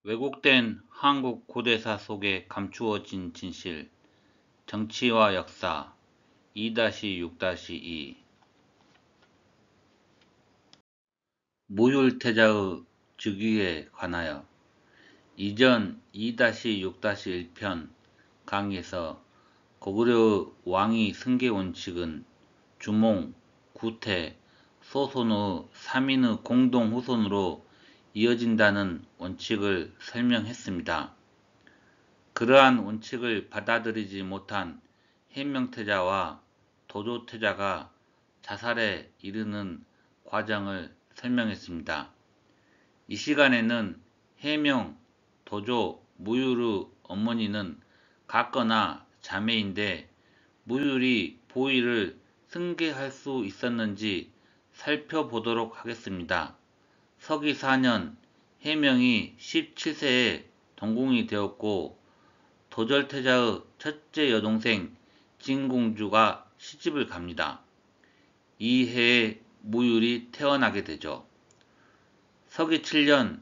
왜곡된 한국 고대사 속에 감추어진 진실, 정치와 역사 2-6-2 무율태자의 즉위에 관하여 이전 2-6-1편 강의에서 고구려의 왕위 승계 원칙은 주몽, 구태, 소손의 3인의 공동 후손으로 이어진다는 원칙을 설명했습니다. 그러한 원칙을 받아들이지 못한 해명태자와 도조태자가 자살에 이르는 과정을 설명했습니다. 이 시간에는 해명, 도조, 무율의 어머니는 같거나 자매인데 무율이 보위를 승계할 수 있었는지 살펴보도록 하겠습니다. 서기 4년 해명이 17세에 동궁이 되었고 도절태자의 첫째 여동생 진공주가 시집을 갑니다. 이 해에 무율이 태어나게 되죠. 서기 7년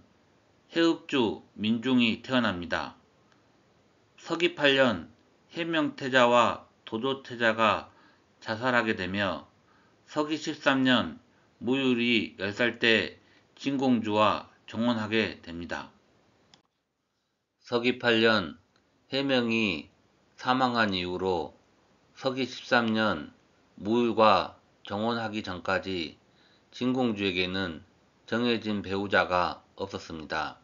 해읍주 민중이 태어납니다. 서기 8년 해명태자와 도조태자가 자살하게 되며 서기 13년 무율이 10살 때 진공주와 정혼하게 됩니다. 서기 8년 해명이 사망한 이후로 서기 13년 무율과 정혼하기 전까지 진공주에게는 정해진 배우자가 없었습니다.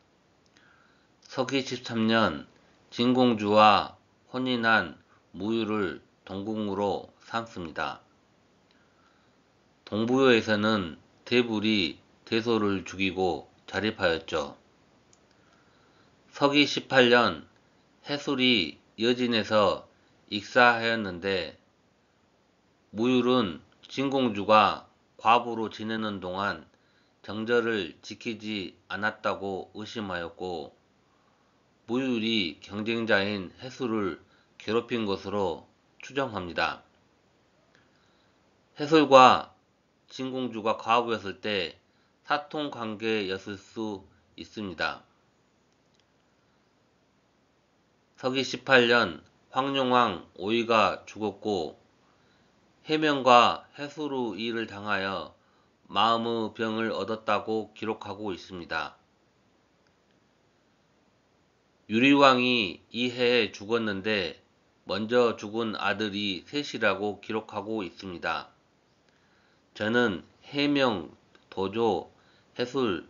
서기 13년 진공주와 혼인한 무율을 동궁으로 삼습니다. 동부여에서는 대불이 대소를 죽이고 자립하였죠. 서기 18년 해술이 여진에서 익사하였는데 무율은 진공주가 과부로 지내는 동안 정절을 지키지 않았다고 의심하였고 무율이 경쟁자인 해술을 괴롭힌 것으로 추정합니다. 해술과 진공주가 과부였을 때 사통관계였을 수 있습니다. 서기 18년 황룡왕 오이가 죽었고 해명과 해술의 일을 당하여 마음의 병을 얻었다고 기록하고 있습니다. 유리왕이 이 해에 죽었는데 먼저 죽은 아들이 셋이라고 기록하고 있습니다. 저는 해명, 도조, 해술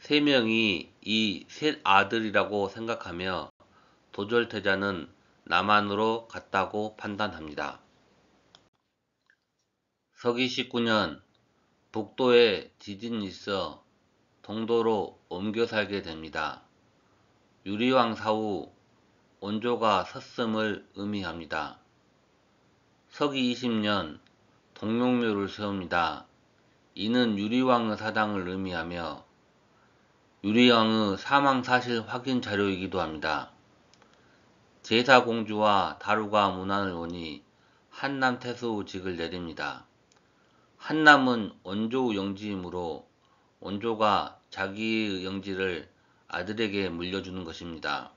3명이 이 셋 아들이라고 생각하며 도절태자는 남한으로 갔다고 판단합니다. 서기 19년 북도에 지진이 있어 동도로 옮겨 살게 됩니다. 유리왕 사후 원조가 섰음을 의미합니다. 서기 20년 동명묘를 세웁니다. 이는 유리왕의 사당을 의미하며 유리왕의 사망 사실 확인 자료이기도 합니다. 제사공주와 다루가 문안을 오니 한남 태수직을 내립니다. 한남은 원조의 영지이므로 원조가 자기의 영지를 아들에게 물려주는 것입니다.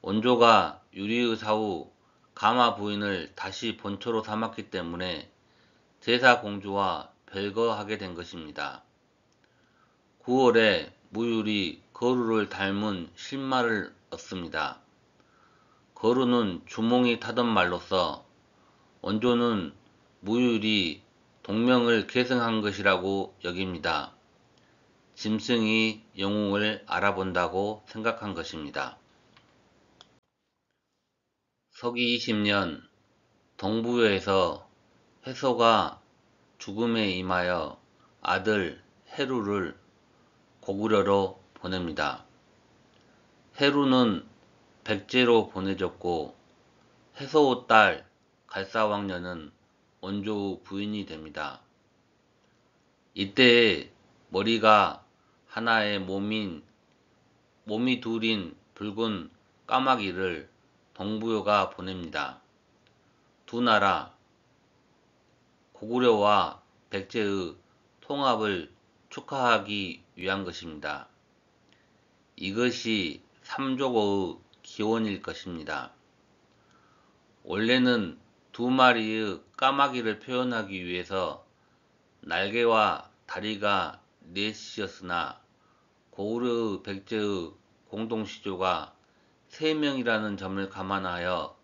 원조가 유리의 사후 가마 부인을 다시 본초로 삼았기 때문에 제사공주와 별거하게 된 것입니다. 9월에 무율이 거루를 닮은 신말을 얻습니다. 거루는 주몽이 타던 말로서 원조는 무율이 동명을 계승한 것이라고 여깁니다. 짐승이 영웅을 알아본다고 생각한 것입니다. 서기 20년 동부여에서 해소가 죽음에 임하여 아들 해루를 고구려로 보냅니다. 해루는 백제로 보내졌고 해소의 딸 갈사왕녀는 원조의 부인이 됩니다. 이때에 머리가 하나의 몸이 둘인 붉은 까마귀를 동부여가 보냅니다. 두 나라 고구려와 백제의 통합을 축하하기 위한 것입니다. 이것이 삼족어의 기원일 것입니다. 원래는 두 마리의 까마귀를 표현하기 위해서 날개와 다리가 넷이었으나 고구려의 백제의 공동시조가 3명이라는 점을 감안하여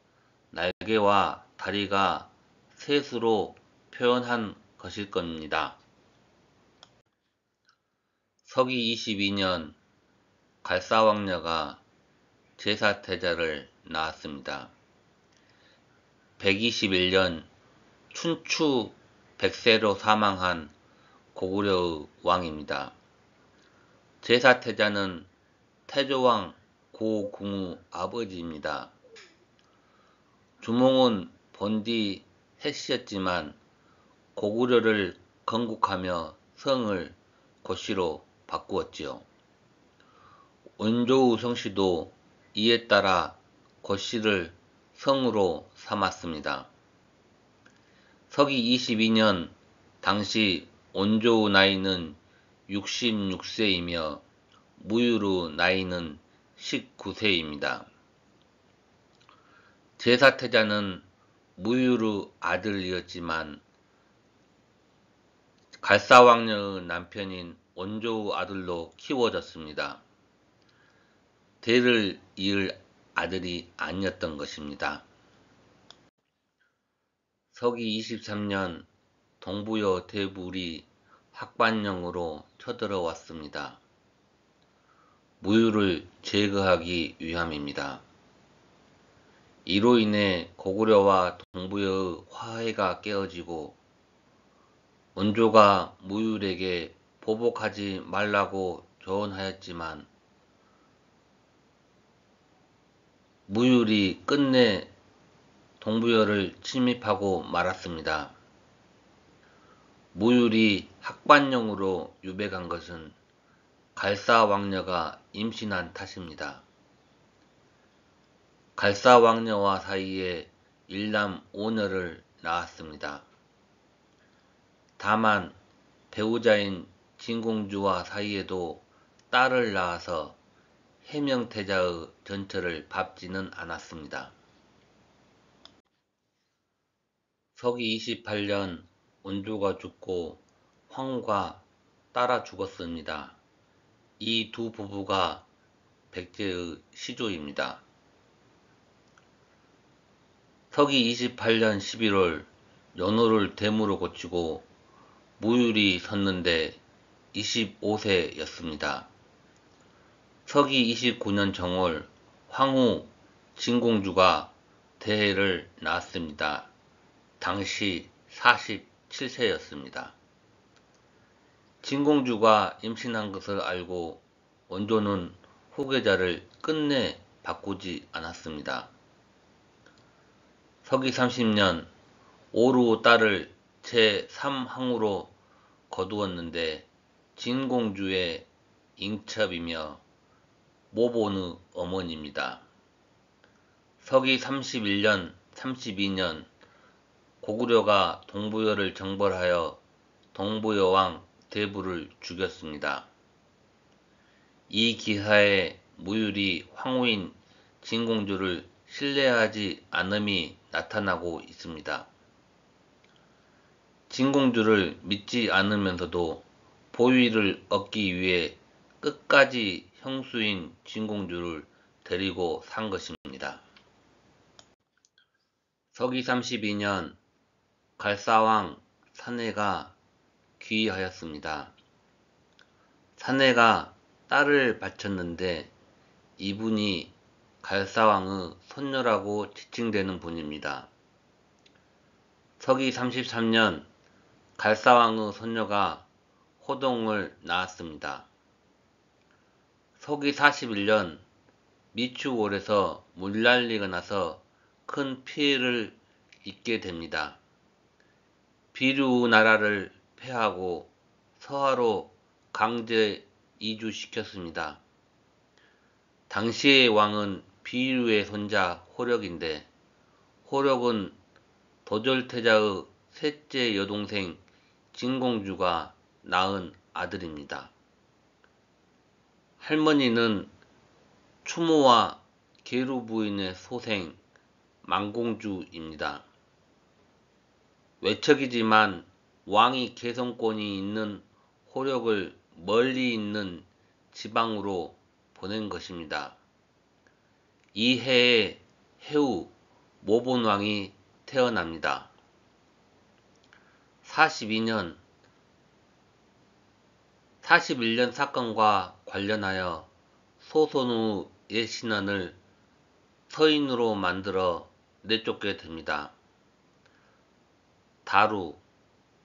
날개와 다리가 셋으로 표현한 것일 겁니다. 서기 22년 갈사왕녀가 제사태자를 낳았습니다. 121년 춘추 100세로 사망한 고구려의 왕입니다. 제사태자는 태조왕 고궁의 아버지입니다. 주몽은 본디 해씨였지만 고구려를 건국하며 성을 고씨로 바꾸었지요. 원조의 성씨도 이에 따라 고씨를 성으로 삼았습니다. 서기 22년 당시 원조의 나이는 66세이며 무율의 나이는 19세입니다. 제사태자는 무율의 아들이었지만 갈사왕녀의 남편인 원조의 아들로 키워졌습니다. 대를 이을 아들이 아니었던 것입니다. 서기 23년 동부여 대불이 학반령으로 쳐들어왔습니다. 무율을 제거하기 위함입니다. 이로 인해 고구려와 동부여의 화해가 깨어지고 원조가 무율에게 보복하지 말라고 조언하였지만 무율이 끝내 동부여를 침입하고 말았습니다. 무율이 학반령으로 유배간 것은 갈사왕녀가 임신한 탓입니다. 갈사왕녀와 사이에 일남 5녀를 낳았습니다. 다만 배우자인 진공주와 사이에도 딸을 낳아서 해명태자의 전처를 밟지는 않았습니다. 서기 28년 원조가 죽고 황후가 따라 죽었습니다. 이 두 부부가 백제의 시조입니다. 서기 28년 11월 연호를 대무로 고치고 무율이 섰는데 25세였습니다. 서기 29년 정월 황후 진공주가 대해를 낳았습니다. 당시 47세였습니다. 진공주가 임신한 것을 알고 원조는 후계자를 끝내 바꾸지 않았습니다. 서기 30년 오루 딸을 제3항우로 거두었는데 진공주의 잉첩이며 모본의 어머니입니다. 서기 31년, 32년 고구려가 동부여를 정벌하여 동부여왕 대부를 죽였습니다. 이 기사에 무율이 황후인 진공주를 신뢰하지 않음이 나타나고 있습니다. 진공주를 믿지 않으면서도 보위를 얻기 위해 끝까지 형수인 진공주를 데리고 산 것입니다. 서기 32년 갈사왕 사내가 귀하였습니다. 사내가 딸을 바쳤는데 이분이 갈사왕의 손녀라고 지칭되는 분입니다. 서기 33년 갈사왕의 손녀가 호동을 낳았습니다. 서기 41년 미추홀에서 물난리가 나서 큰 피해를 입게 됩니다. 비류 나라를 패하고 서하로 강제 이주시켰습니다. 당시의 왕은 비류의 손자 호력인데 호력은 도절태자의 셋째 여동생 진공주가 낳은 아들입니다. 할머니는 추모와 계루 부인의 소생 망공주입니다. 외척이지만 왕이 개성권이 있는 호력을 멀리 있는 지방으로 보낸 것입니다. 이 해에 해후 모본왕이 태어납니다. 41년 사건과 관련하여 소손우의 신원을 서인으로 만들어 내쫓게 됩니다. 다루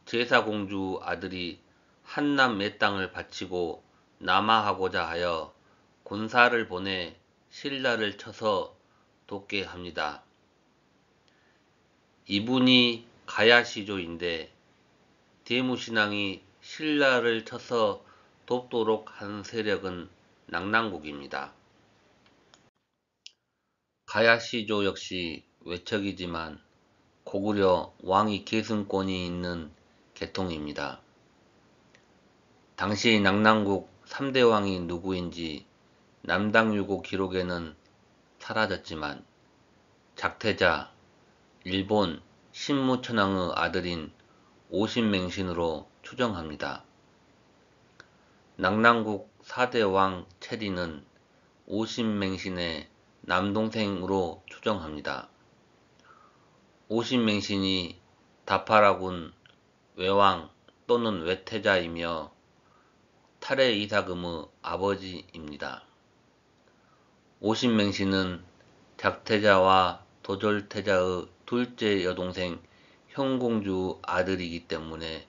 제사공주 아들이 한남 땅을 바치고 남하하고자 하여 군사를 보내 신라를 쳐서 돕게 합니다. 이분이 가야시조인데 대무신앙이 신라를 쳐서 돕도록 한 세력은 낙랑국입니다. 가야시조 역시 외척이지만 고구려 왕위 계승권이 있는 계통입니다. 당시 낙랑국 3대 왕이 누구인지 남당유고 기록에는 사라졌지만 작태자, 일본 신무천왕의 아들인 오신맹신으로 추정합니다. 낙랑국 4대 왕 체리는 오신맹신의 남동생으로 추정합니다. 오신맹신이 다파라군 외왕 또는 외태자이며 탈해이사금의 아버지입니다. 오신맹신은 작태자와 도졸태자의 둘째 여동생 형공주 아들이기 때문에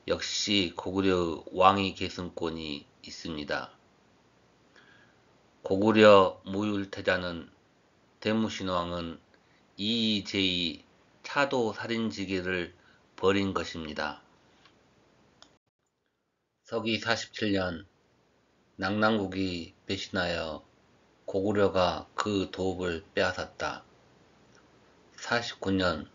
역시 고구려의 왕위 계승권이 있습니다. 고구려 무율태자는 대무신왕은 이의제의 차도 살인지계를 벌인 것입니다. 서기 47년 낙랑국이 배신하여 고구려가 그 도읍을 빼앗았다. 49년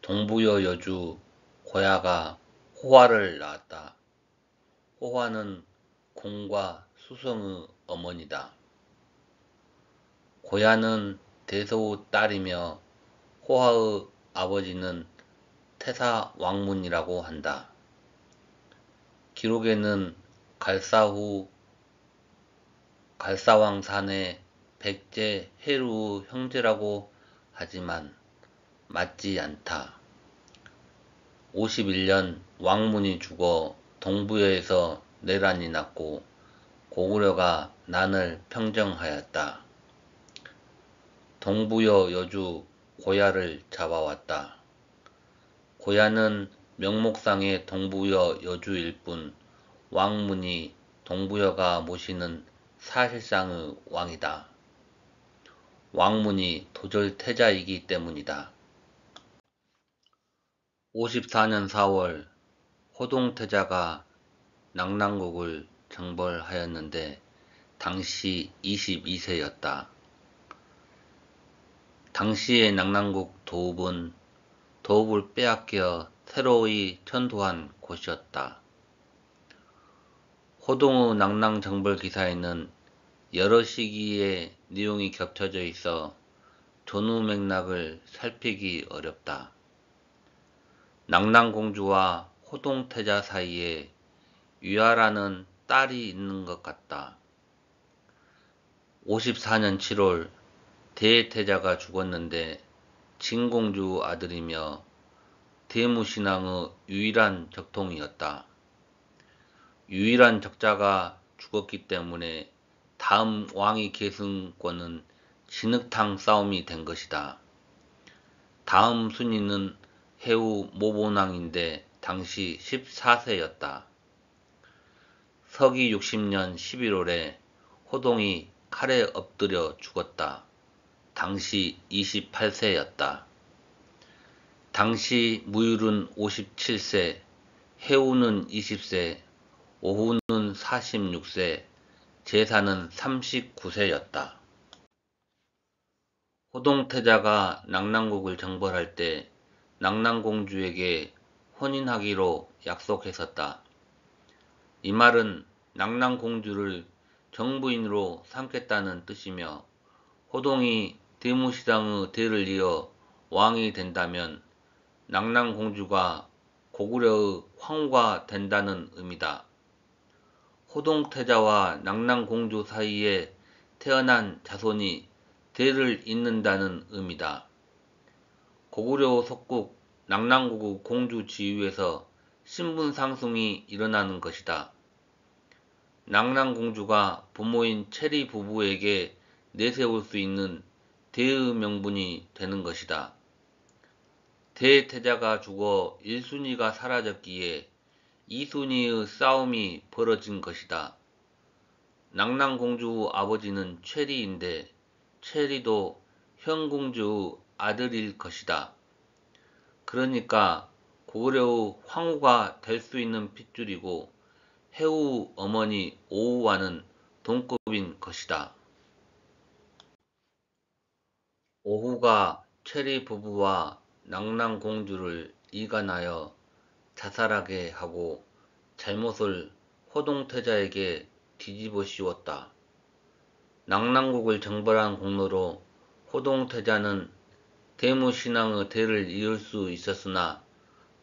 동부여 여주 고야가 호화를 낳았다. 호화는 공과 수성의 어머니다. 고야는 대소의 딸이며 호화의 아버지는 태사 왕문이라고 한다. 기록에는 갈사왕 산의 백제 해루의 형제라고 하지만 맞지 않다. 51년 왕문이 죽어 동부여에서 내란이 났고 고구려가 난을 평정하였다. 동부여 여주 고야를 잡아왔다. 고야는 명목상의 동부여 여주일 뿐 왕문이 동부여가 모시는 사실상의 왕이다. 왕문이 도졸태자이기 때문이다. 54년 4월 호동태자가 낙랑국을 정벌하였는데 당시 22세였다. 당시의 낙랑국 도읍은 도읍을 빼앗겨 새로이 천도한 곳이었다. 호동의 낙랑 정벌 기사에는 여러 시기의 내용이 겹쳐져 있어 전후 맥락을 살피기 어렵다. 낙랑공주와 호동태자 사이에 유아라는 딸이 있는 것 같다. 54년 7월 대태자가 죽었는데 진공주 아들이며 대무신앙의 유일한 적통이었다. 유일한 적자가 죽었기 때문에 다음 왕위 계승권은 진흙탕 싸움이 된 것이다. 다음 순위는 해후 모본왕인데 당시 14세였다. 서기 60년 11월에 호동이 칼에 엎드려 죽었다. 당시 28세였다. 당시 무율은 57세, 해후는 20세, 오후는 46세, 제사는 39세였다. 호동태자가 낙랑국을 정벌할 때 낙랑공주에게 혼인하기로 약속했었다. 이 말은 낙랑공주를 정부인으로 삼겠다는 뜻이며 호동이 대무시당의 대를 이어 왕이 된다면 낙랑공주가 고구려의 황후가 된다는 의미다. 호동태자와 낙랑공주 사이에 태어난 자손이 대를 잇는다는 의미다. 고구려 속국 낙랑국의 공주 지위에서 신분 상승이 일어나는 것이다. 낙랑공주가 부모인 체리 부부에게 내세울 수 있는 대의 명분이 되는 것이다. 대태자가 죽어 1순위가 사라졌기에 2순위의 싸움이 벌어진 것이다. 낙랑공주 아버지는 체리인데 체리도 현공주의 아들일 것이다. 그러니까 고구려의 황후가 될 수 있는 핏줄이고 해우 어머니 오후와는 동급인 것이다. 오후가 체리 부부와 낙랑공주를 이간하여 자살하게 하고 잘못을 호동태자에게 뒤집어 씌웠다. 낙랑국을 정벌한 공로로 호동태자는 대무신앙의 대를 이을 수 있었으나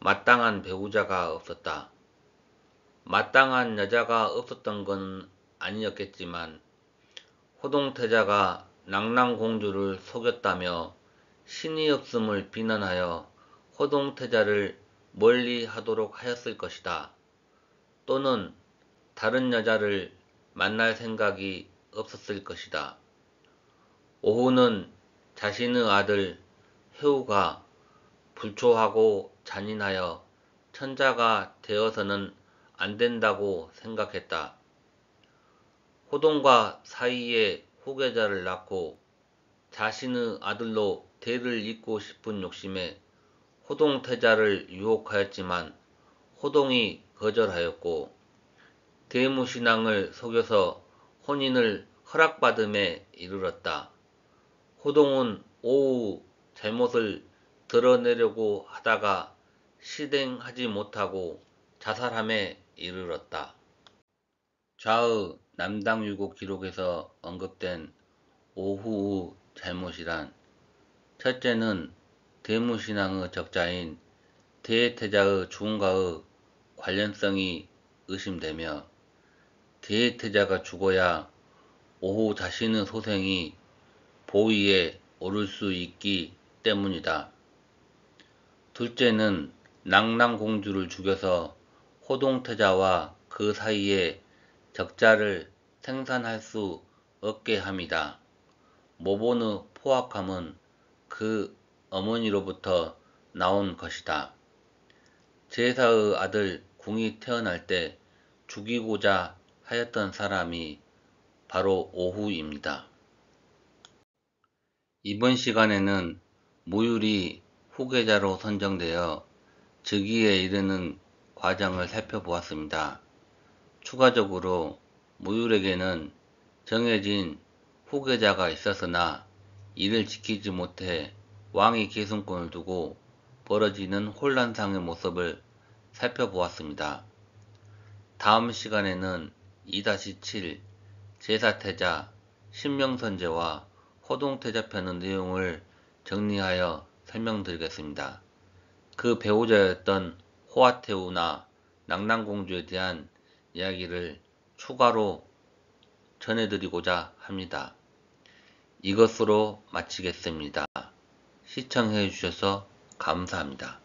마땅한 배우자가 없었다. 마땅한 여자가 없었던 건 아니었겠지만 호동태자가 낙랑공주를 속였다며 신이 없음을 비난하여 호동태자를 멀리하도록 하였을 것이다. 또는 다른 여자를 만날 생각이 없었을 것이다. 오후는 자신의 아들 해우가 불초하고 잔인하여 천자가 되어서는 안 된다고 생각했다. 호동과 사이에 후계자를 낳고 자신의 아들로 대를 잇고 싶은 욕심에 호동태자를 유혹하였지만 호동이 거절하였고 대무신앙을 속여서 혼인을 허락받음에 이르렀다. 호동은 오후 잘못을 드러내려고 하다가 실행하지 못하고 자살함에 이르렀다. 좌의 남당유고 기록에서 언급된 오후의 잘못이란 첫째는 대무신앙의 적자인 대태자의 죽음과의 관련성이 의심되며 대태자가 죽어야 오후 자신의 소생이 보위에 오를 수 있기 때문이다. 둘째는 낙랑공주를 죽여서 호동태자와 그 사이에 적자를 생산할 수 없게 함이다. 모본의 포악함은 그 어머니로부터 나온 것이다. 제사의 아들 궁이 태어날 때 죽이고자 하였던 사람이 바로 오후입니다. 이번 시간에는 무율이 후계자로 선정되어 즉위에 이르는 과정을 살펴보았습니다. 추가적으로 무율에게는 정해진 후계자가 있었으나 이를 지키지 못해 왕위 계승권을 두고 벌어지는 혼란상의 모습을 살펴보았습니다. 다음 시간에는 2-7 제사태자, 신명선제와 호동태자편의 내용을 정리하여 설명드리겠습니다. 그 배우자였던 호화태우나 낙랑공주에 대한 이야기를 추가로 전해드리고자 합니다. 이것으로 마치겠습니다. 시청해 주셔서 감사합니다.